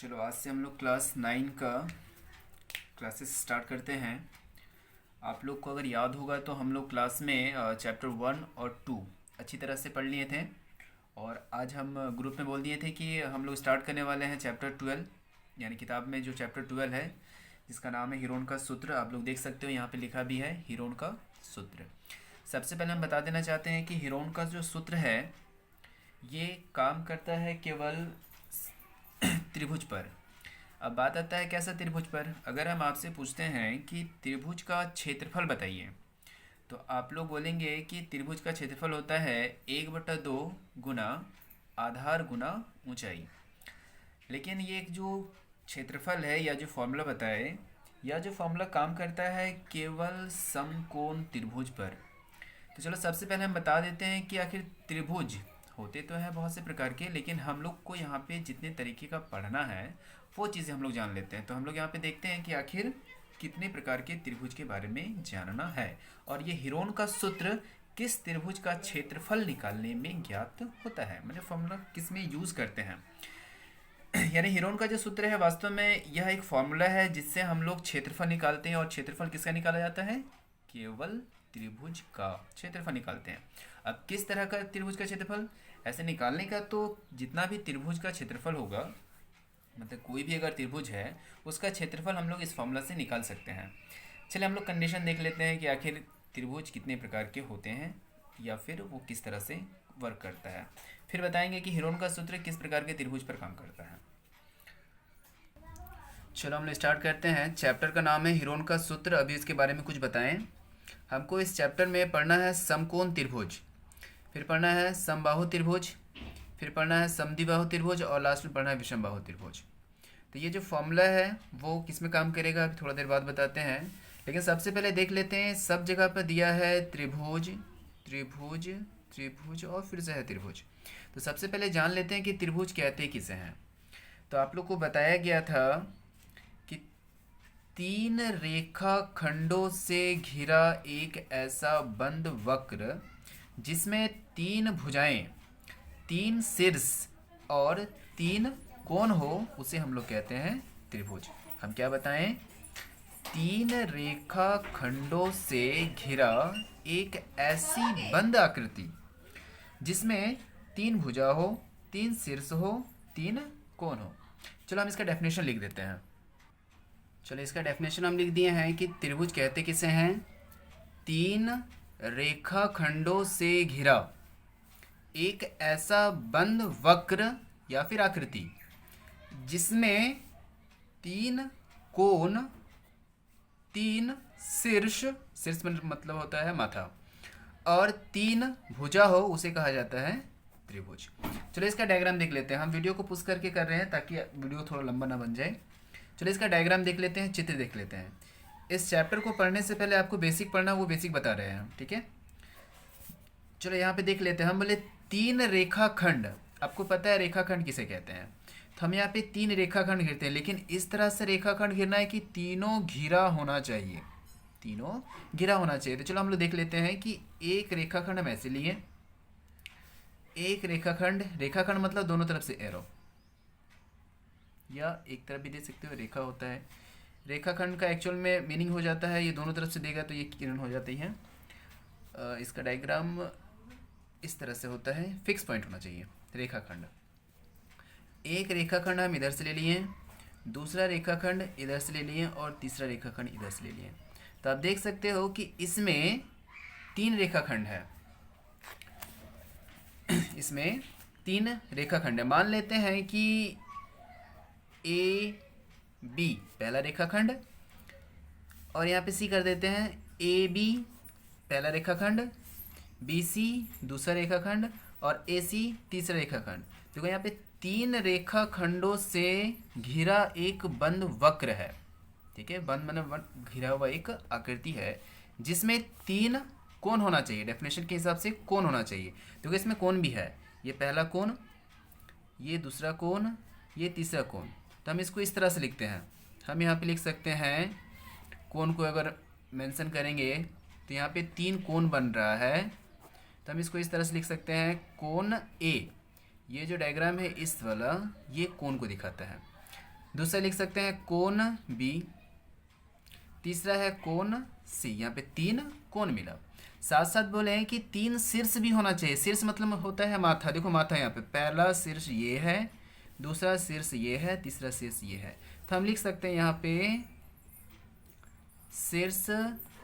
चलो आज से हम लोग क्लास 9 का क्लासेस स्टार्ट करते हैं। आप लोग को अगर याद होगा तो हम लोग क्लास में चैप्टर 1 और 2 अच्छी तरह से पढ़ लिए थे। और आज हम ग्रुप में बोल दिए थे कि हम लोग स्टार्ट करने वाले हैं चैप्टर 12, यानी किताब में जो चैप्टर 12 है जिसका नाम है हीरोन का सूत्र। आप लोग देख सकते हो यहाँ पे लिखा भी है हीरोन का सूत्र। सबसे पहले हम बता देना चाहते हैं कि हीरोन का जो सूत्र है ये काम करता है केवल त्रिभुज पर। अब बात आता है कैसा त्रिभुज पर। अगर हम आपसे पूछते हैं कि त्रिभुज का क्षेत्रफल बताइए तो आप लोग बोलेंगे कि त्रिभुज का क्षेत्रफल होता है 1/2 गुना आधार गुना ऊंचाई। लेकिन ये एक जो क्षेत्रफल है या जो फॉर्मूला बताए, या जो फॉर्मूला काम करता है केवल समकोण त्रिभुज पर। तो चलो सबसे पहले हम बता देते हैं कि आखिर त्रिभुज होते तो हैं बहुत से प्रकार के, लेकिन हम लोग को यहाँ पे जितने तरीके का पढ़ना है वो चीज़ें हम लोग जान लेते हैं। तो हम लोग यहाँ पे देखते हैं कि आखिर कितने प्रकार के त्रिभुज के बारे में जानना है, और ये हीरोन का सूत्र किस त्रिभुज का क्षेत्रफल निकालने में ज्ञात होता है, मतलब फॉर्मूला किस में यूज़ करते हैं। यानी हीरोन का जो सूत्र है वास्तव में यह एक फॉर्मूला है जिससे हम लोग क्षेत्रफल निकालते हैं। और क्षेत्रफल किसका निकाला जाता है? केवल त्रिभुज का क्षेत्रफल निकालते हैं। अब किस तरह का त्रिभुज का क्षेत्रफल ऐसे निकालने का, तो जितना भी त्रिभुज का क्षेत्रफल होगा, मतलब कोई भी अगर त्रिभुज है उसका क्षेत्रफल हम लोग इस फॉर्मूला से निकाल सकते हैं। चलिए हम लोग कंडीशन देख लेते हैं कि आखिर त्रिभुज कितने प्रकार के होते हैं या फिर वो किस तरह से वर्क करता है। फिर बताएंगे कि हीरोन का सूत्र किस प्रकार के त्रिभुज पर काम करता है। चलो हम लोग स्टार्ट करते हैं। चैप्टर का नाम है हीरोन का सूत्र। अभी इसके बारे में कुछ बताएं। हमको इस चैप्टर में पढ़ना है समकोण त्रिभुज, फिर पढ़ना है समबाहु त्रिभुज, फिर पढ़ना है समद्विबाहु त्रिभुज, और लास्ट में पढ़ना है विषमबाहु त्रिभुज। तो ये जो फॉर्मूला है वो किस में काम करेगा अभी थोड़ा देर बाद बताते हैं। लेकिन सबसे पहले देख लेते हैं, सब जगह पर दिया है त्रिभुज त्रिभुज त्रिभुज और फिर से है त्रिभुज। तो सबसे पहले जान लेते हैं कि त्रिभुज कहते किसे हैं। तो आप लोग को बताया गया था कि 3 रेखा खंडों से घिरा एक ऐसा बंद वक्र जिसमें 3 भुजाएं, 3 शीर्ष और 3 कोण हो, उसे हम लोग कहते हैं त्रिभुज। हम क्या बताएं? 3 रेखा खंडों से घिरा एक ऐसी बंद आकृति जिसमें 3 भुजा हो, 3 शीर्ष हो, 3 कोण हो। चलो हम इसका डेफिनेशन लिख देते हैं। चलो इसका डेफिनेशन हम लिख दिए हैं कि त्रिभुज कहते किसे हैं? 3 रेखा खंडों से घिरा एक ऐसा बंद वक्र या फिर आकृति जिसमें 3 कोण, 3 शीर्ष, शीर्ष मतलब होता है माथा, और 3 भुजा हो, उसे कहा जाता है त्रिभुज। चलो इसका डायग्राम देख लेते हैं। हम वीडियो को पुश करके कर रहे हैं ताकि वीडियो थोड़ा लंबा ना बन जाए। चलो इसका डायग्राम देख लेते हैं, चित्र देख लेते हैं। इस चैप्टर को पढ़ने से पहले आपको बेसिक पढ़ना, वो बेसिक बता रहे हैं हम, ठीक है। चलो यहाँ पे देख लेते हैं। हम बोले 3 रेखाखंड, आपको पता है रेखाखंड किसे कहते हैं। तो हम यहाँ पे 3 रेखाखंड घिरते हैं, लेकिन इस तरह से रेखाखंड घिरना है कि तीनों घिरा होना चाहिए, तीनों घिरा होना चाहिए। तो चलो हम लोग देख लेते हैं कि एक रेखाखंड हम ऐसे लिए, एक रेखाखंड, रेखाखंड मतलब दोनों तरफ से एरो, या एक तरफ भी दे सकते हो, रेखा होता है। रेखाखंड का एक्चुअल में मीनिंग हो जाता है ये दोनों तरफ से देगा तो ये किरण हो जाती है। इसका डायग्राम इस तरह से होता है, फिक्स पॉइंट होना चाहिए रेखाखंड। एक रेखाखंड हम इधर से ले लिए, दूसरा रेखाखंड इधर से ले लिए, और तीसरा रेखाखंड इधर से ले लिए। तो आप देख सकते हो कि इसमें 3 रेखाखंड है, इसमें 3 रेखाखंड है। मान लेते हैं कि ए बी पहला रेखाखंड, और यहाँ पे सी कर देते हैं ए बी पहला रेखाखंड, बी सी दूसरा रेखाखंड, और ए सी तीसरा रेखाखंड। देखो यहाँ पे 3 रेखाखंडों से घिरा एक बंद वक्र है, ठीक है। बंद मतलब घिरा हुआ एक आकृति है जिसमें 3 कोण होना चाहिए। डेफिनेशन के हिसाब से कोण होना चाहिए, क्योंकि इसमें कोण भी है। ये पहला कोण, ये दूसरा कोण, ये तीसरा कोण। तो हम इसको इस तरह से लिखते हैं। हम यहाँ पे लिख सकते हैं, कोण को अगर मेंशन करेंगे तो यहाँ पे 3 कोण बन रहा है, तो हम इसको इस तरह से लिख सकते हैं कोण ए। ये जो डायग्राम है इस वाला, ये कोण को दिखाता है। दूसरा लिख सकते हैं कोण बी, तीसरा है कोण सी। यहाँ पे तीन कोण मिला। साथ साथ बोले हैं कि तीन शीर्ष भी होना चाहिए। शीर्ष मतलब होता है माथा। देखो माथा यहाँ पे पहला शीर्ष ये है, दूसरा शीर्ष ये है, तीसरा शीर्ष ये है। तो हम लिख सकते हैं यहाँ पे शीर्ष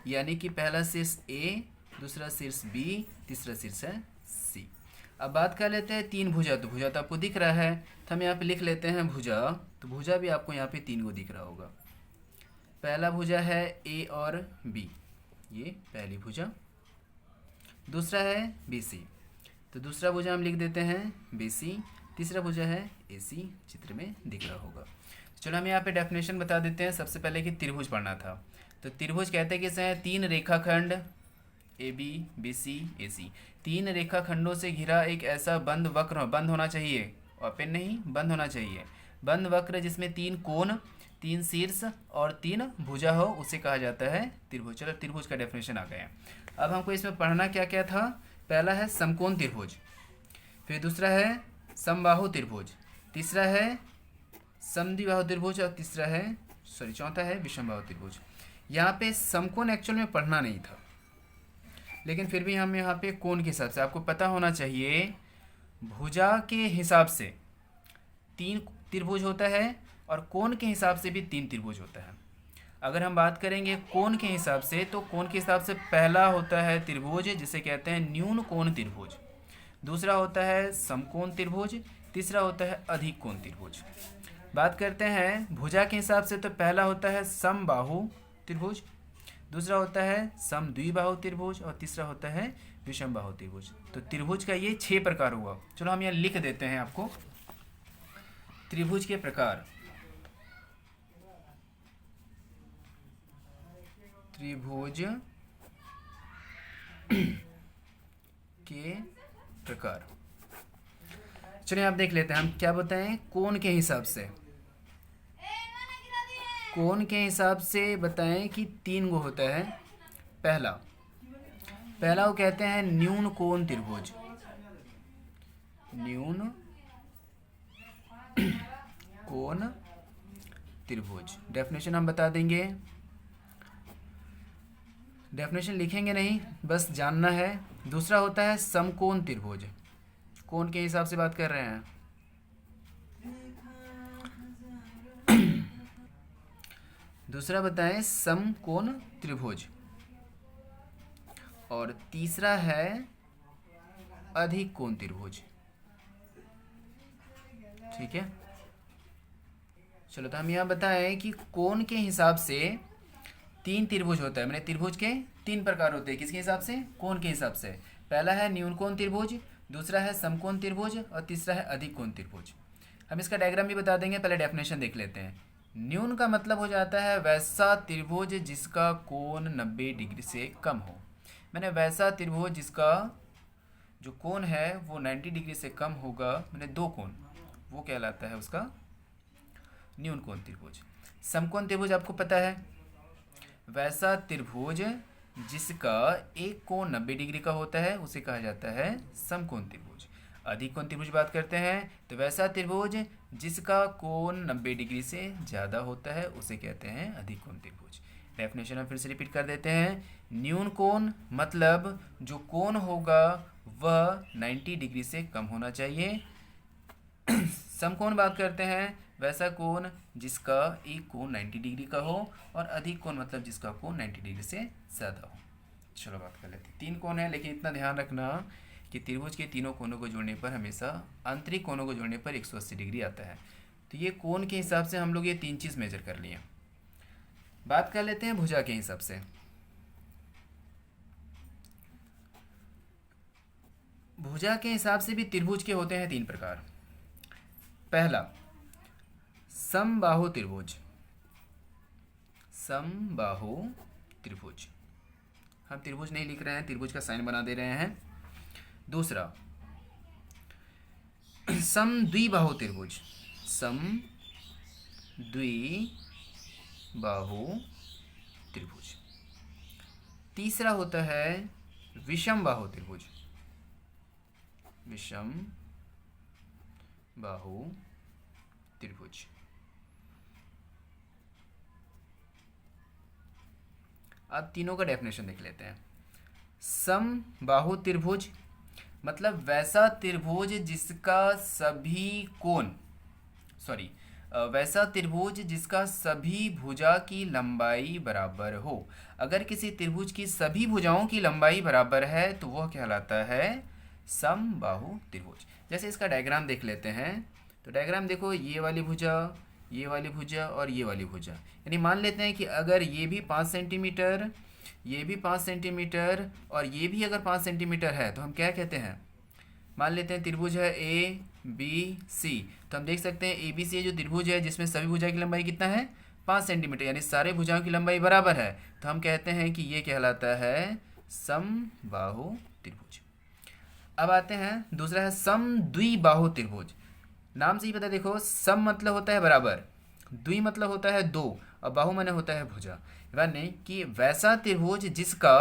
यानी कि पहला शीर्ष ए, दूसरा शीर्ष बी, तीसरा शीर्ष है सी। अब बात कर लेते हैं तीन भुजा। तो भुजा तो आपको दिख रहा है, तो हम यहाँ पे लिख लेते हैं भुजा। तो भुजा भी आपको यहाँ पे तीन को दिख रहा होगा। पहला भुजा है ए और बी, ये पहली भुजा। दूसरा है बी सी, तो दूसरा भुजा हम लिख देते हैं बी सी। तीसरा भुजा है ए सी, चित्र में दिख रहा होगा। चलो हम यहाँ पे डेफिनेशन बता देते हैं। सबसे पहले कि त्रिभुज पढ़ना था। तो त्रिभुज कहते हैं किसे हैं? तीन रेखाखंड ए बी, बी सी, ए सी, तीन रेखाखंडों से घिरा एक ऐसा बंद वक्र, बंद होना चाहिए, ओपन नहीं, बंद होना चाहिए, बंद वक्र जिसमें तीन कोण, तीन शीर्ष और तीन भुजा हो, उसे कहा जाता है त्रिभुज। चलो त्रिभुज का डेफिनेशन आ गया। अब हमको इसमें पढ़ना क्या क्या था? पहला है समकोण त्रिभुज, फिर दूसरा है समबाहु त्रिभुज, तीसरा है समद्विबाहु त्रिभुज और तीसरा है चौथा है विषमबाहु त्रिभुज। यहाँ पे समकोण एक्चुअल में पढ़ना नहीं था, लेकिन फिर भी हम यहाँ पे कोण के हिसाब से, आपको पता होना चाहिए भुजा के हिसाब से तीन त्रिभुज होता है और कोण के हिसाब से भी तीन त्रिभुज होता है। अगर हम बात करेंगे कोण के हिसाब से, तो कोण के हिसाब से पहला होता है त्रिभुज जिसे कहते हैं न्यून कोण त्रिभुज, दूसरा होता है समकोण त्रिभुज, तीसरा होता है अधिक कोण त्रिभुज। बात करते हैं भुजा के हिसाब से, तो पहला होता है समबाहु त्रिभुज, दूसरा होता है समद्विबाहु त्रिभुज और तीसरा होता है विषमबाहु त्रिभुज। तो त्रिभुज का ये 6 प्रकार हुआ। चलो हम यहाँ लिख देते हैं आपको त्रिभुज के प्रकार। त्रिभुज के प्रकार। चलिए आप देख लेते हैं हम क्या बताएं। कोण के हिसाब से, कोण के हिसाब से बताएं कि तीन गो होता है। पहला वो कहते हैं न्यून कोण त्रिभुज, न्यून कोण त्रिभुज। डेफिनेशन हम बता देंगे, डेफिनेशन लिखेंगे नहीं, बस जानना है। दूसरा होता है समकोण त्रिभुज, कोण के हिसाब से बात कर रहे हैं। दूसरा बताएं समकोण त्रिभुज, और तीसरा है अधिक कोण त्रिभुज। ठीक है, चलो तो हम यहाँ बताएं कि कोण के हिसाब से तीन त्रिभुज होता है। मैंने त्रिभुज के तीन प्रकार होते हैं। किसके हिसाब से? कोण के हिसाब से। पहला है न्यून कोण त्रिभुज, दूसरा है समकोण त्रिभुज और तीसरा है अधिक कोण त्रिभुज। हम इसका डायग्राम भी बता देंगे, पहले डेफिनेशन देख लेते हैं। न्यून का मतलब हो जाता है वैसा त्रिभुज जिसका कोण 90 डिग्री से कम हो। मैंने वैसा त्रिभुज जिसका जो कोण है वो 90 डिग्री से कम होगा, मैंने दो कोण, वो कहलाता है उसका न्यून कोण त्रिभुज। समकोण त्रिभुज आपको पता है, वैसा त्रिभुज जिसका एक कोण 90 डिग्री का होता है उसे कहा जाता है समकोण त्रिभुज। अधिक कोण त्रिभुज बात करते हैं, तो वैसा त्रिभुज जिसका कोण 90 डिग्री से ज़्यादा होता है उसे कहते हैं अधिक कोण त्रिभुज। डेफिनेशन हम फिर से रिपीट कर देते हैं। न्यून कोण मतलब जो कोण होगा वह 90 डिग्री से कम होना चाहिए। समकोण बात करते हैं वैसा कोण जिसका एक कोण 90 डिग्री का हो, और अधिक कोण मतलब जिसका कोण 90 डिग्री से ज़्यादा हो। चलो बात कर लेते हैं। तीन कोण है, लेकिन इतना ध्यान रखना कि त्रिभुज के तीनों कोणों को जोड़ने पर हमेशा आंतरिक कोणों को जोड़ने पर 180 डिग्री आता है। तो ये कोण के हिसाब से हम लोग ये तीन चीज़ मेजर कर लिए। बात कर लेते हैं भुजा के हिसाब से। भुजा के हिसाब से भी त्रिभुज के होते हैं तीन प्रकार। पहला समबाहु त्रिभुज, समबाहु त्रिभुज। हम त्रिभुज नहीं लिख रहे हैं, त्रिभुज का साइन बना दे रहे हैं। दूसरा समद्विबाहु त्रिभुज, समद्विबाहु त्रिभुज। तीसरा होता है विषमबाहु त्रिभुज, विषमबाहु त्रिभुज। अब तीनों का डेफिनेशन देख लेते हैं। समबाहु त्रिभुज मतलब वैसा त्रिभुज जिसका सभी कोण वैसा त्रिभुज जिसका सभी भुजा की लंबाई बराबर हो। अगर किसी त्रिभुज की सभी भुजाओं की लंबाई बराबर है तो वह कहलाता है समबाहु त्रिभुज। जैसे इसका डायग्राम देख लेते हैं। तो डायग्राम देखो, ये वाली भुजा, ये वाली भुजा और ये वाली भुजा, यानी मान लेते हैं कि अगर ये भी 5 सेंटीमीटर, ये भी 5 सेंटीमीटर और ये भी अगर 5 सेंटीमीटर है तो हम क्या कहते हैं, मान लेते हैं त्रिभुज है ए बी सी। तो हम देख सकते हैं ए बी सी जो त्रिभुज है जिसमें सभी भुजा की लंबाई कितना है 5 सेंटीमीटर, यानी सारे भुजाओं की लंबाई बराबर है। तो हम कहते हैं कि ये कहलाता है समबाहु त्रिभुज। अब आते हैं दूसरा है समद्विबाहु त्रिभुज। नाम से ही पता, देखो सम मतलब होता है बराबर, द्वि मतलब होता है दो और बाहु माने होता है भुजा, यानी कि वैसा त्रिभुज जिसका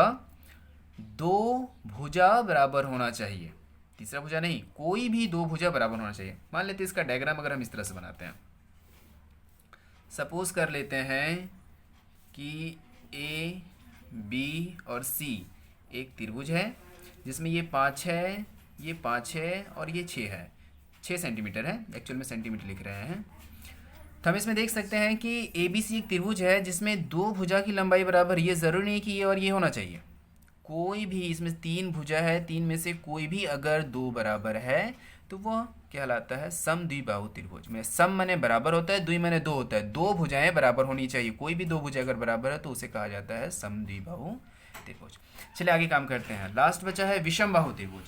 दो भुजा बराबर होना चाहिए, तीसरा भुजा नहीं, कोई भी दो भुजा बराबर होना चाहिए। मान लेते हैं इसका डायग्राम अगर हम इस तरह से बनाते हैं, सपोज कर लेते हैं कि ए बी और सी एक त्रिभुज है जिसमें ये 5 है, ये 5 है और ये 6 है, 6 सेंटीमीटर है, एक्चुअल में सेंटीमीटर लिख रहे हैं। तो हम इसमें देख सकते हैं कि ए बी सी एक त्रिभुज है जिसमें दो भुजा की लंबाई बराबर, ये ज़रूरी नहीं कि ये और ये होना चाहिए, कोई भी इसमें 3 भुजा है, 3 में से कोई भी अगर दो बराबर है तो वह कहलाता है समद्विबाहु त्रिभुज। में सम माने बराबर होता है, द्वि माने दो होता है, दो भुजाएं बराबर होनी चाहिए, कोई भी दो भुजा अगर बराबर है तो उसे कहा जाता है समद्विबाहु त्रिभुज। चलिए आगे काम करते हैं। लास्ट बचा है विषमबाहु त्रिभुज।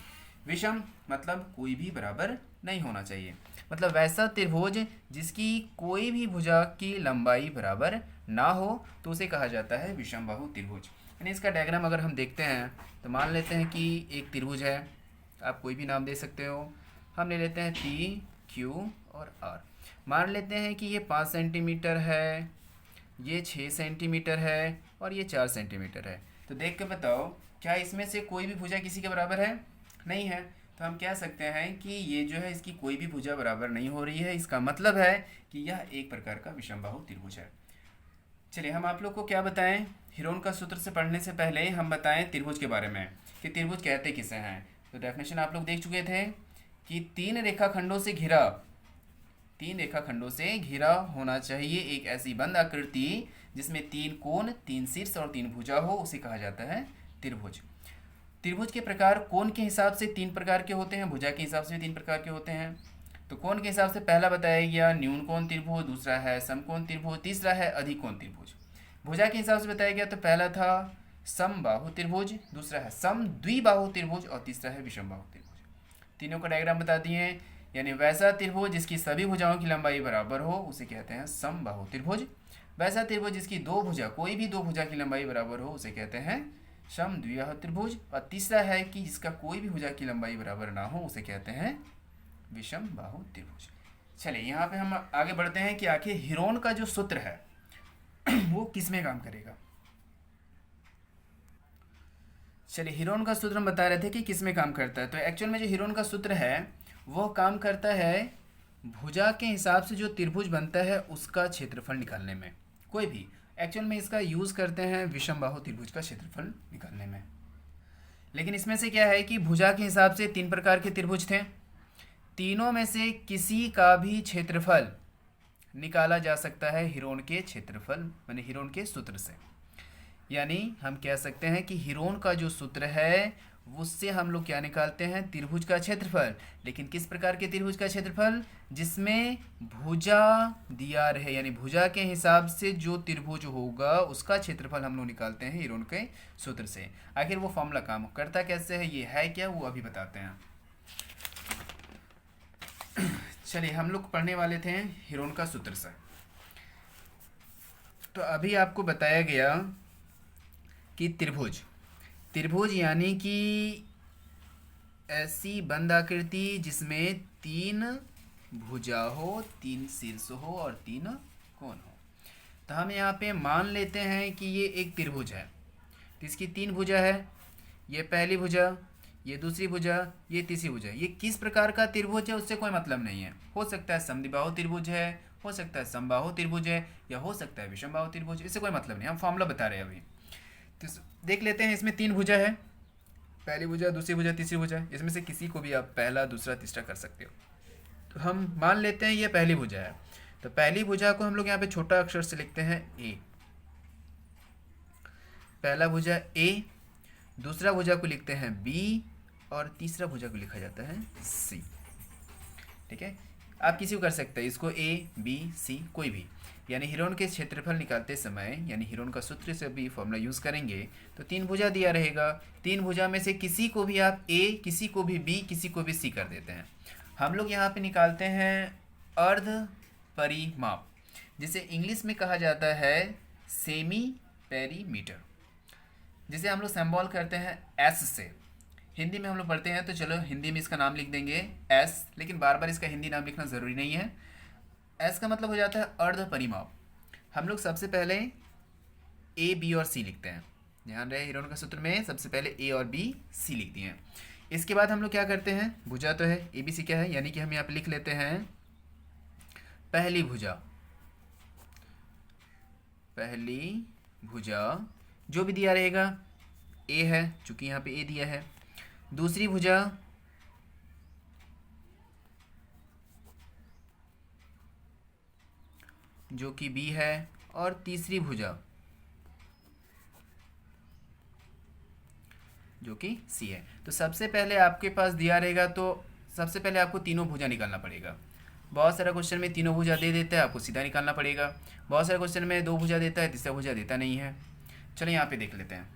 विषम मतलब कोई भी बराबर नहीं होना चाहिए, मतलब वैसा त्रिभुज जिसकी कोई भी भुजा की लंबाई बराबर ना हो तो उसे कहा जाता है विषमबाहु त्रिभुज। यानी इसका डायग्राम अगर हम देखते हैं तो मान लेते हैं कि एक त्रिभुज है, आप कोई भी नाम दे सकते हो, हम ले लेते हैं पी क्यू और आर। मान लेते हैं कि ये 5 सेंटीमीटर है, ये 6 सेंटीमीटर है और ये 4 सेंटीमीटर है। तो देख के बताओ क्या इसमें से कोई भी भुजा किसी के बराबर है? नहीं है। तो हम कह सकते हैं कि ये जो है इसकी कोई भी भुजा बराबर नहीं हो रही है, इसका मतलब है कि यह एक प्रकार का विषमबाहु त्रिभुज है। चलिए हम आप लोग को क्या बताएं, हीरोन का सूत्र से पढ़ने से पहले हम बताएं त्रिभुज के बारे में कि त्रिभुज कहते किसे हैं। तो डेफिनेशन आप लोग देख चुके थे कि तीन रेखाखंडों से घिरा होना चाहिए एक ऐसी बंद आकृति जिसमें 3 कोण, 3 शीर्ष और 3 भुजा हो, उसे कहा जाता है त्रिभुज। त्रिभुज के प्रकार कोण के हिसाब से 3 प्रकार के होते हैं, भुजा के हिसाब से भी 3 प्रकार के होते हैं। तो कोण के हिसाब से पहला बताया गया न्यून कोण त्रिभुज, दूसरा है समकोण त्रिभुज, तीसरा है अधिकोण त्रिभुज। भुजा के हिसाब से बताया गया तो पहला था समबाहु त्रिभुज, दूसरा है समद्विबाहु त्रिभुज और तीसरा है विषमबाहु त्रिभुज। तीनों का डायग्राम बता दिए, यानी वैसा त्रिभुज जिसकी सभी भुजाओं की लंबाई बराबर हो उसे कहते हैं समबाहु त्रिभुज। वैसा त्रिभुज जिसकी दो भुजा, कोई भी दो भुजा की लंबाई बराबर हो उसे कहते हैं समद्विबाहु त्रिभुज। और तीसरा है कि जिसका कोई भी भुजा की लंबाई बराबर ना हो उसे कहते हैं विषमबाहु त्रिभुज। चलिए यहाँ पे हम आगे बढ़ते हैं कि आखिर हीरोन का जो सूत्र है वो किस में काम करेगा। चलिए हीरोन का सूत्र हम बता रहे थे कि किस में काम करता है। तो एक्चुअल में जो हीरोन का सूत्र है वह काम करता है भुजा के हिसाब से जो त्रिभुज बनता है उसका क्षेत्रफल निकालने में। कोई भी एक्चुअल में इसका यूज़ करते हैं विषमबाहु त्रिभुज का क्षेत्रफल निकालने में। लेकिन इसमें से क्या है कि भुजा के हिसाब से 3 प्रकार के त्रिभुज थे, तीनों में से किसी का भी क्षेत्रफल निकाला जा सकता है हीरोन के क्षेत्रफल माने हीरोन के सूत्र से। यानी हम कह सकते हैं कि हीरोन का जो सूत्र है उससे हम लोग क्या निकालते हैं, त्रिभुज का क्षेत्रफल। लेकिन किस प्रकार के त्रिभुज का क्षेत्रफल, जिसमें भुजा दिया रहे, यानी भुजा के हिसाब से जो त्रिभुज होगा उसका क्षेत्रफल हम लोग निकालते हैं हीरोन के सूत्र से। आखिर वो फॉर्मूला काम करता कैसे है, ये है क्या, वो अभी बताते हैं। चलिए हम लोग पढ़ने वाले थे हीरोन का सूत्र से। तो अभी आपको बताया गया कि त्रिभुज यानी कि ऐसी बंद आकृति जिसमें 3 भुजा हो, 3 शीर्ष हो और 3 कोण हो। तो हम यहाँ पे मान लेते हैं कि ये एक त्रिभुज है, तो इसकी 3 भुजा है, ये पहली भुजा, ये दूसरी भुजा, ये तीसरी भुजा। ये किस प्रकार का त्रिभुज है उससे कोई मतलब नहीं है, हो सकता है समद्विबाहु त्रिभुज है, हो सकता है समबाहु त्रिभुज है, या हो सकता है विषमबाहु त्रिभुज, इससे कोई मतलब नहीं, हम फॉर्मूला बता रहे हैं अभी। तो देख लेते हैं, इसमें 3 भुजा है, पहली भुजा, दूसरी भुजा, तीसरी भुजा। इसमें से किसी को भी आप पहला, दूसरा, तीसरा कर सकते हो। तो हम मान लेते हैं ये पहली भुजा है, तो पहली भुजा को हम लोग यहाँ पे छोटा अक्षर से लिखते हैं ए, पहला भुजा ए, दूसरा भुजा को लिखते हैं बी, और तीसरा भुजा को लिखा जाता है सी। ठीक है, आप किसी को कर सकते हैं इसको, ए बी सी कोई भी। यानी हिरोन के क्षेत्रफल निकालते समय, यानी हिरोन का सूत्र से भी फॉर्मूला यूज़ करेंगे तो 3 भुजा दिया रहेगा, 3 भुजा में से किसी को भी आप ए, किसी को भी बी, किसी को भी सी कर देते हैं। हम लोग यहाँ पे निकालते हैं अर्ध परिमाप, जिसे इंग्लिश में कहा जाता है सेमी पेरीमीटर, जिसे हम लोग सिंबल करते हैं एस से। हिंदी में हम लोग पढ़ते हैं तो चलो हिंदी में इसका नाम लिख देंगे एस, लेकिन बार बार इसका हिंदी नाम लिखना ज़रूरी नहीं है। एस का मतलब हो जाता है अर्ध परिमाप। हम लोग सबसे पहले ए बी और सी लिखते हैं, ध्यान रहे हिरोन का सूत्र में सबसे पहले ए और बी सी लिख दिए हैं। इसके बाद हम लोग क्या करते हैं, भुजा तो है ए बी सी क्या है, यानी कि हम यहाँ पे लिख लेते हैं पहली भुजा, पहली भुजा जो भी दिया रहेगा ए है, चूंकि यहाँ पे ए दिया है। दूसरी भुजा जो कि बी है, और तीसरी भुजा जो कि सी है। तो सबसे पहले आपके पास दिया रहेगा तो सबसे पहले आपको तीनों भुजा निकालना पड़ेगा। बहुत सारा क्वेश्चन में तीनों भुजा दे देता है, आपको सीधा निकालना पड़ेगा। बहुत सारे क्वेश्चन में 2 भुजा देता है, तीसरा भुजा देता नहीं है। चलो यहाँ पे देख लेते हैं।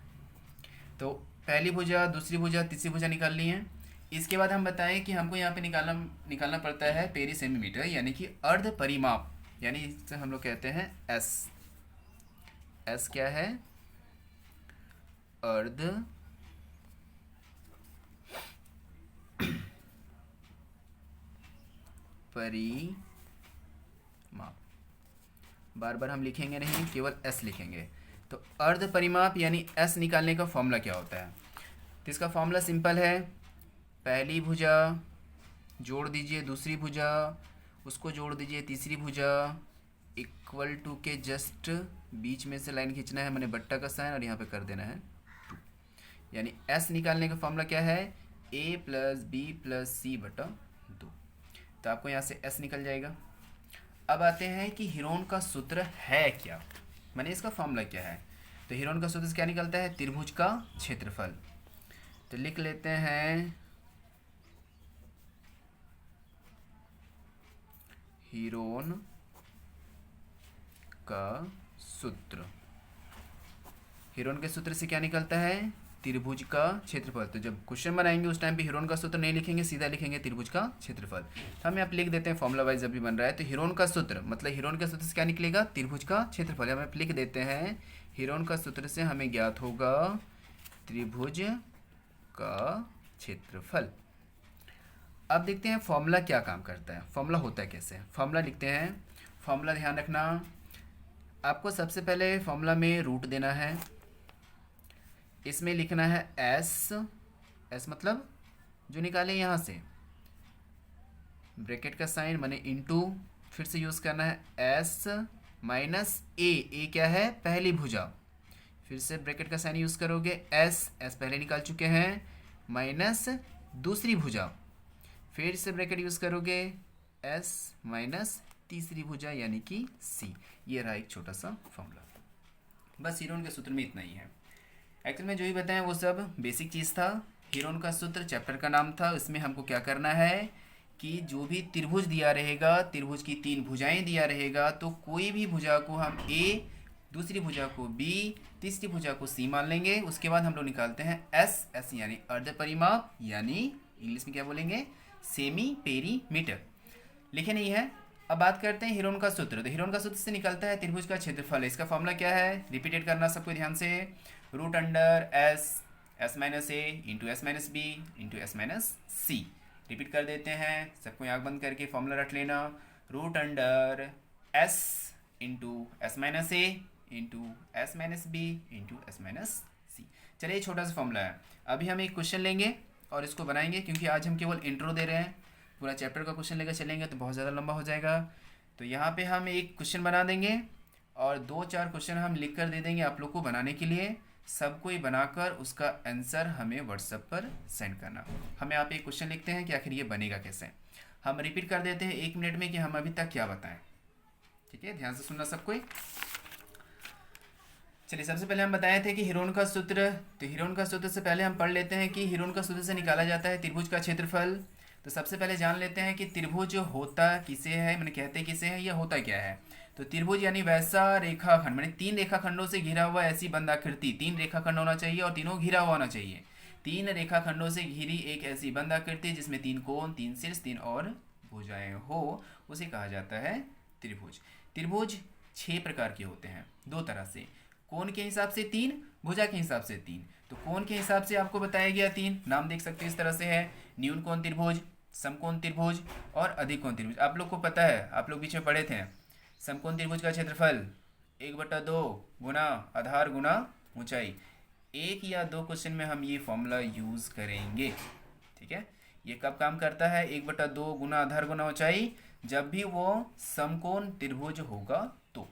तो पहली भुजा, दूसरी भुजा, तीसरी भुजा निकाल ली है। इसके बाद हम बताएं कि हमको यहाँ पे निकालना पड़ता है पेरी सेंटीमीटर, यानी कि अर्ध परिमाप, यानी इसे हम लोग कहते हैं एस। एस क्या है, अर्ध परिमाप। बार बार हम लिखेंगे नहीं, केवल एस लिखेंगे। तो अर्ध परिमाप यानी एस निकालने का फॉर्मूला क्या होता है, तो इसका फॉर्मूला सिंपल है, पहली भुजा जोड़ दीजिए दूसरी भुजा, उसको जोड़ दीजिए तीसरी भुजा, इक्वल टू के जस्ट बीच में से लाइन खींचना है, मैंने बट्टा का साइन, और यहाँ पे कर देना है 2। यानी एस निकालने का फॉर्मूला क्या है, ए प्लस बी प्लस सी बटा 2। तो आपको यहाँ से एस निकल जाएगा। अब आते हैं कि हिरोन का सूत्र है क्या, माने इसका फॉर्मूला क्या है। तो हिरोन का सूत्र क्या निकलता है, त्रिभुज का क्षेत्रफल। तो लिख लेते हैं हिरोन का सूत्र। हिरोन के सूत्र से क्या निकलता है, त्रिभुज का क्षेत्रफल। तो जब क्वेश्चन बनाएंगे उस टाइम पे हिरोन का सूत्र नहीं लिखेंगे, सीधा लिखेंगे त्रिभुज का क्षेत्रफल। तो हम यहाँ पे लिख देते हैं फॉर्मूला वाइज, जब भी बन रहा है तो हिरोन का सूत्र मतलब हिरोन के सूत्र से क्या निकलेगा, त्रिभुज का क्षेत्रफल। हम लिख देते हैं हिरोन का सूत्र से हमें ज्ञात होगा त्रिभुज का क्षेत्रफल। अब देखते हैं फॉर्मूला क्या काम करता है, फॉर्मूला होता है कैसे। फॉर्मूला लिखते हैं, फॉर्मूला ध्यान रखना, आपको सबसे पहले फॉर्मूला में रूट देना है, इसमें लिखना है एस। एस मतलब जो निकाले यहाँ से ब्रैकेट का साइन माने इनटू, फिर से यूज़ करना है एस माइनस ए। ए क्या है, पहली भुजा, फिर से ब्रैकेट का साइन यूज़ करोगे, एस एस पहले निकाल चुके हैं, माइनस दूसरी भुजा, फिर से ब्रैकेट यूज़ करोगे, एस माइनस तीसरी भुजा यानी कि सी। ये रहा एक छोटा सा फॉर्मूला। बस हिरोन के सूत्र में इतना ही है। एक्चुअल में जो ही बताएं वो सब बेसिक चीज़ था। हिरोन का सूत्र चैप्टर का नाम था। इसमें हमको क्या करना है कि जो भी त्रिभुज दिया रहेगा, त्रिभुज की 3 भुजाएं दिया रहेगा, तो कोई भी भुजा को हम ए, दूसरी भुजा को बी, तीसरी भुजा को सी मान लेंगे। उसके बाद हम लोग निकालते हैं एस। एस यानी अर्ध परिमाप, यानी इंग्लिश में क्या बोलेंगे, सेमी पेरीमीटर। लिखे नहीं है। अब बात करते हैं हिरोन का सूत्र। तो हिरोन का सूत्र से निकलता है त्रिभुज का क्षेत्रफल। इसका फॉर्मूला क्या है, रिपीटेड करना सबको ध्यान से, root under S, S minus A into S minus B into S minus C. Repeat कर देते हैं, सबको आँख बंद करके फॉर्मूला रख लेना, root under S into S minus A into S minus B into S minus C. चलिए छोटा सा फॉर्मूला है। अभी हम एक क्वेश्चन लेंगे और इसको बनाएंगे, क्योंकि आज हम केवल इंट्रो दे रहे हैं, पूरा चैप्टर का क्वेश्चन लेकर चलेंगे तो बहुत ज़्यादा लंबा हो जाएगा। तो यहाँ पे हम एक क्वेश्चन बना देंगे और 2-4 क्वेश्चन हम लिख कर दे देंगे आप लोग को बनाने के लिए, सबको ही बनाकर उसका आंसर हमें व्हाट्सएप पर सेंड करना। हम यहाँ पे एक क्वेश्चन लिखते हैं कि आखिर ये बनेगा कैसे। हम रिपीट कर देते हैं 1 मिनट में कि हम अभी तक क्या बताएं। ठीक है, ध्यान से सुनना सबको। चलिए, सबसे पहले हम बताए थे कि हीरोन का सूत्र। तो हीरोन का सूत्र से पहले हम पढ़ लेते हैं कि हीरोन का सूत्र से निकाला जाता है त्रिभुज का क्षेत्रफल। तो सबसे पहले जान लेते हैं कि त्रिभुज होता किसे है, मैंने कहते किसे है, या होता क्या है। तो त्रिभुज यानी वैसा रेखाखंड, मैंने 3 रेखाखंडों से घिरा हुआ ऐसी बंद आकृति। 3 रेखाखंड होना चाहिए और तीनों घिरा हुआ होना चाहिए। 3 रेखाखंडों से घिरी एक ऐसी बंद आकृति जिसमें 3 कोण, 3 शीर्ष, 3 और भुजाएं हो, उसे कहा जाता है त्रिभुज। त्रिभुज 6 प्रकार के होते हैं, 2 तरह से। कोण के हिसाब से 3, भुजा के हिसाब से 3। तो कोण के हिसाब से आपको बताया गया 3, नाम देख सकते हैं इस तरह से है: न्यून कोण त्रिभुज, समकोण त्रिभुज और अधिक कोण त्रिभुज। आप लोग को पता है, आप लोग बीच में पढ़े थे, समकोण त्रिभुज का क्षेत्रफल 1/2 गुना आधार गुना ऊंचाई। 1 या 2 क्वेश्चन में हम ये फॉर्मूला यूज करेंगे। ठीक है, ये कब काम करता है? 1/2 गुना आधार गुना ऊंचाई, जब भी वो समकोण त्रिभुज होगा तो।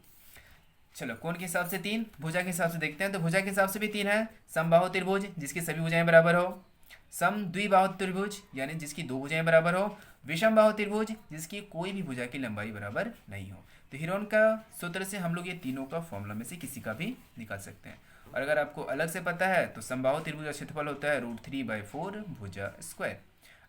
चलो, कोण के हिसाब से 3, भुजा के हिसाब से देखते हैं। तो भुजा के हिसाब से भी 3 है। समबाहु त्रिभुज जिसकी सभी भुजाएं बराबर हो, सम द्विबाहु त्रिभुज यानी जिसकी 2 भुजाएं बराबर हो, विषम बाहु त्रिभुज जिसकी कोई भी भुजा की लंबाई बराबर नहीं हो। तो हीरोन का सूत्र से हम लोग ये तीनों का फॉर्मूला में से किसी का भी निकाल सकते हैं। और अगर आपको अलग से पता है तो समबाहु त्रिभुज का क्षेत्रफल होता है √3/4 भुजा स्क्वायर।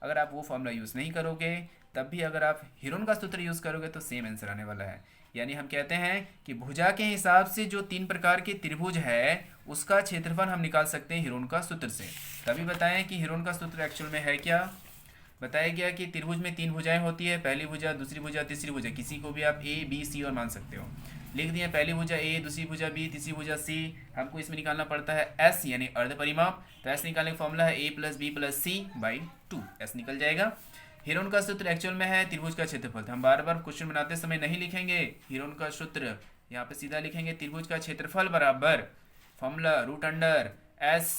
अगर आप वो फॉर्मूला यूज़ नहीं करोगे तब भी अगर आप हीरोन का सूत्र यूज़ करोगे तो सेम आंसर आने वाला है। यानी हम कहते हैं कि भुजा के हिसाब से जो 3 प्रकार के त्रिभुज है उसका क्षेत्रफल हम निकाल सकते हैं हीरोन का सूत्र से। तभी बताएं कि हीरोन का सूत्र एक्चुअल में है क्या। बताया गया कि त्रिभुज में 3 भुजाएं होती है, पहली भुजा, दूसरी भुजा, तीसरी भुजा। किसी को भी आप ए बी सी और मान सकते हो। लिख दिए पहली भुजा ए, दूसरी भुजा बी, तीसरी भुजा सी। हमको इसमें निकालना पड़ता है एस यानी अर्ध परिमाप। तो एस निकालने का फॉर्मूला है a+b+c/2। एस निकल जाएगा। हीरोन का सूत्र एक्चुअल में है त्रिभुज का क्षेत्रफल। हम बार बार क्वेश्चन बनाते समय नहीं लिखेंगे हीरोन का सूत्र, यहाँ पे सीधा लिखेंगे त्रिभुज का क्षेत्रफल बराबर formula √S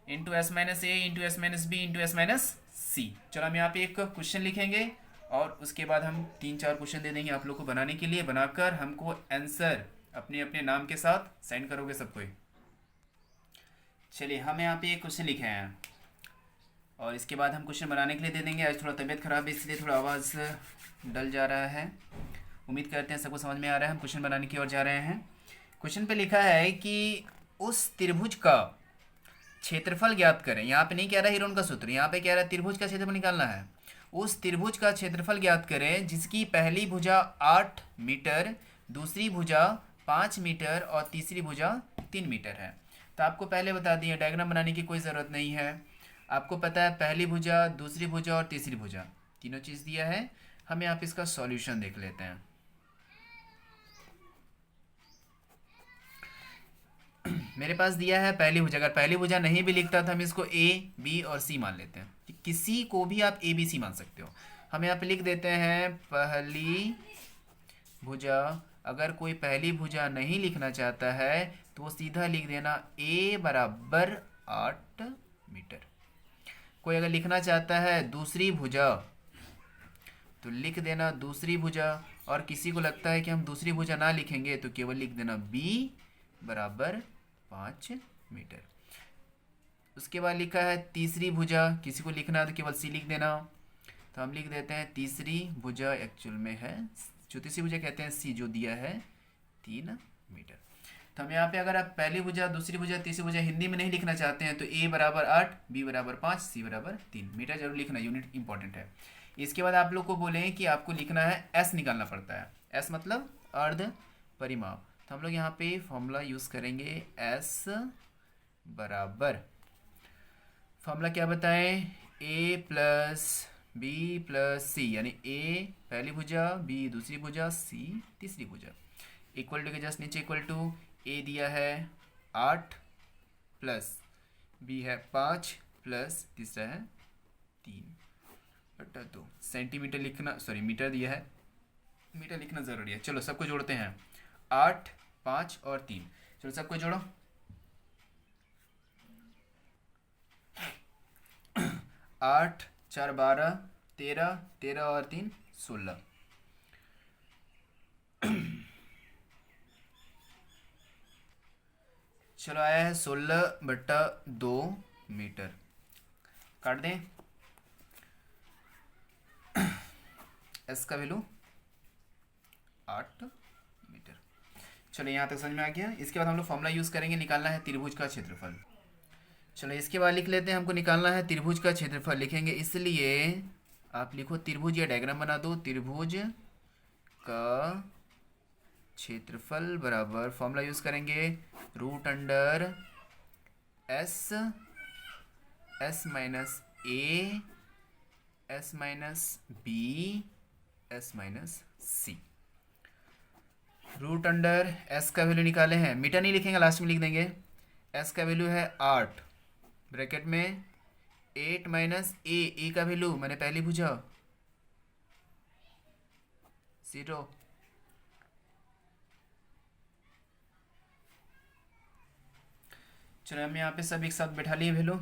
into S minus A into S minus B into S minus C. चलो, हम यहाँ पे एक क्वेश्चन लिखेंगे और उसके बाद हम 3-4 क्वेश्चन दे देंगे आप लोग को बनाने के लिए। बनाकर हमको आंसर अपने अपने नाम के साथ सेंड करोगे सबको। चलिए, हम यहाँ पे एक क्वेश्चन लिखे हैं और इसके बाद हम क्वेश्चन बनाने के लिए दे देंगे। आज थोड़ा तबीयत खराब है इसलिए थोड़ा आवाज़ डल जा रहा है। उम्मीद करते हैं सबको समझ में आ रहा है। हम क्वेश्चन बनाने की ओर जा रहे हैं। क्वेश्चन पे लिखा है कि उस त्रिभुज का क्षेत्रफल ज्ञात करें। यहाँ पे नहीं कह रहा हीरोन का सूत्र, यहाँ पे कह रहा है त्रिभुज का क्षेत्रफल निकालना है। उस त्रिभुज का क्षेत्रफल ज्ञात करें जिसकी पहली भुजा 8 मीटर, दूसरी भुजा 5 मीटर और तीसरी भुजा 3 मीटर है। तो आपको पहले बता दिए, डायग्राम बनाने की कोई ज़रूरत नहीं है। आपको पता है पहली भुजा, दूसरी भुजा और तीसरी भुजा, तीनों चीज़ दिया है। हम यहाँ पे इसका सॉल्यूशन देख लेते हैं। मेरे पास दिया है पहली भुजा। अगर पहली भुजा नहीं भी लिखता तो हम इसको ए बी और सी मान लेते हैं। किसी को भी आप ए बी सी मान सकते हो। हम यहाँ पे लिख देते हैं पहली भुजा। अगर कोई पहली भुजा नहीं लिखना चाहता है तो वो सीधा लिख देना ए बराबर 8 मीटर। कोई अगर लिखना चाहता है दूसरी भुजा तो लिख देना दूसरी भुजा। और किसी को लगता है कि हम दूसरी भुजा ना लिखेंगे तो केवल लिख देना बी बराबर 5 मीटर। उसके बाद लिखा है तीसरी भुजा, किसी को लिखना है तो केवल सी लिख देना। तो हम लिख देते हैं तीसरी भुजा एक्चुअल में है, जो तीसरी भुजा कहते हैं सी, जो दिया है 3 मीटर। तो हम यहाँ पे अगर आप पहली भुजा, दूसरी भुजा, तीसरी भुजा हिंदी में नहीं लिखना चाहते हैं तो ए बराबर 8, बी बराबर 5, सी बराबर 3 मीटर जरूर लिखना, यूनिट इंपॉर्टेंट है। इसके बाद आप लोग को बोले कि आपको लिखना है एस निकालना पड़ता है। एस मतलब अर्ध परिमाप। तो हम लोग यहाँ पे फॉर्मूला यूज़ करेंगे एस बराबर, फॉर्मूला क्या बताएं, ए प्लस बी प्लस सी, यानी ए पहली भुजा, बी दूसरी भुजा, सी तीसरी भुजा। इक्वल टू के जस्ट नीचे इक्वल टू ए दिया है 8 प्लस बी है 5 प्लस तीसरा है 3/2। सेंटीमीटर लिखना, सॉरी मीटर दिया है, मीटर लिखना ज़रूरी है। चलो सबको जोड़ते हैं, 8, 5 और 3। चलो सबको जोड़ो। 8 4 12, 13, 13 और 3 16। चलो आया है 16/2 मीटर। काट दें। एस का वैल्यू 8 मीटर। चलो यहाँ तक समझ में आ गया। इसके बाद हम लोग फॉर्मूला यूज़ करेंगे, निकालना है त्रिभुज का क्षेत्रफल। चलो इसके बाद लिख लेते हैं, हमको निकालना है त्रिभुज का क्षेत्रफल। लिखेंगे इसलिए आप लिखो त्रिभुज, या डायग्राम बना दो, त्रिभुज का क्षेत्रफल बराबर फॉर्मूला यूज़ करेंगे root under S, S minus A, S minus B, S minus C. Root under S का वैल्यू निकाले हैं, मीटर नहीं लिखेंगे, लास्ट में लिख देंगे। एस का वैल्यू है 8, ब्रैकेट में 8 माइनस ए का वैल्यू मैंने पहले पूछा 0। चलो हम यहाँ पे सब एक साथ बैठा लिए वैल्यू।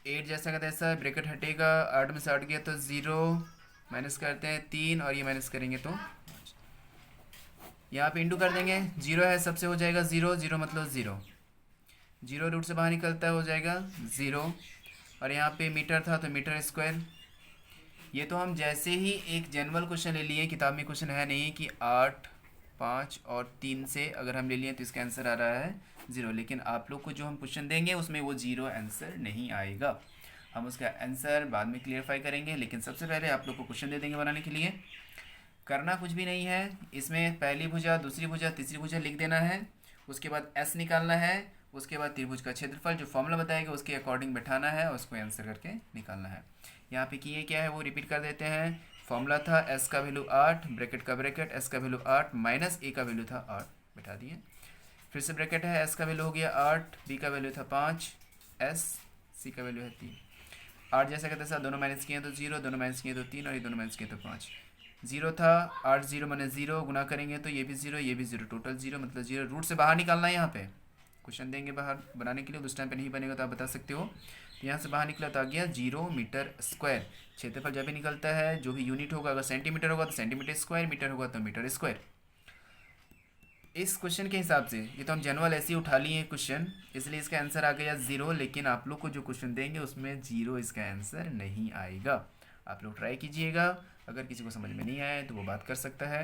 8 जैसा का तैसा, ब्रैकेट हटेगा, 8 में से 8 गया तो 0, माइनस करते हैं 3 और ये माइनस करेंगे तो यहाँ पे इंटू कर देंगे। 0 है सबसे, हो जाएगा 0, 0 मतलब 0, 0 रूट से बाहर निकलता है, हो जाएगा 0। और यहाँ पे मीटर था तो मीटर स्क्वायर। ये तो हम जैसे ही एक जनरल क्वेश्चन ले लिए, किताब में क्वेश्चन है नहीं कि 8, 5 और 3 से अगर हम ले लिए तो इसका आंसर आ रहा है 0। लेकिन आप लोग को जो हम क्वेश्चन देंगे उसमें वो 0 आंसर नहीं आएगा, हम उसका आंसर बाद में क्लियरफाई करेंगे। लेकिन सबसे पहले आप लोग को क्वेश्चन दे देंगे बनाने के लिए। करना कुछ भी नहीं है, इसमें पहली भुजा, दूसरी भुजा, तीसरी भुजा लिख देना है। उसके बाद एस निकालना है, उसके बाद त्रिभुज का क्षेत्रफल जो फॉर्मूला बताएगा उसके अकॉर्डिंग बैठाना है और उसको आंसर करके निकालना है। यहाँ पे किए क्या है वो रिपीट कर देते हैं। फॉर्मूला था एस का वैल्यू 8, ब्रैकेट का ब्रैकेट, एस का वैल्यू 8 माइनस ए का वैल्यू था 8, बैठा दिए। फिर से ब्रैकेट है, एस का वैल्यू हो गया 8, बी का वैल्यू था 5, एस सी का वैल्यू है 3। 8 जैसा कहते हैं, दोनों माइनस किए तो 0, दोनों माइनस किए तो 3 और ये दोनों माइनस किए तो 5। 0 था, 8 0 माने 0, गुना करेंगे तो ये भी 0, ये भी 0, टोटल 0 मतलब 0। रूट से बाहर निकालना है, यहाँ पे क्वेश्चन देंगे बाहर बनाने के लिए, उस टाइम पे नहीं बनेगा तो आप बता सकते हो। तो यहाँ से बाहर निकला तो आ गया 0 मीटर स्क्वायर। क्षेत्रफल जब भी निकलता है जो भी यूनिट होगा, अगर सेंटीमीटर होगा तो सेंटीमीटर स्क्वायर, मीटर होगा तो मीटर स्क्वायर। इस क्वेश्चन के हिसाब से ये तो हम जनरल ऐसे ही उठा लिए क्वेश्चन, इसलिए इसका आंसर आ गया 0। लेकिन आप लोग को जो क्वेश्चन देंगे उसमें 0 इसका आंसर नहीं आएगा। आप लोग ट्राई कीजिएगा, अगर किसी को समझ में नहीं आया तो वो बात कर सकता है।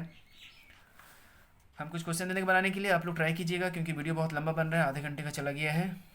हम कुछ क्वेश्चन देने के बनाने के लिए आप लोग ट्राई कीजिएगा, क्योंकि वीडियो बहुत लंबा बन रहा है, आधे घंटे का चला गया है।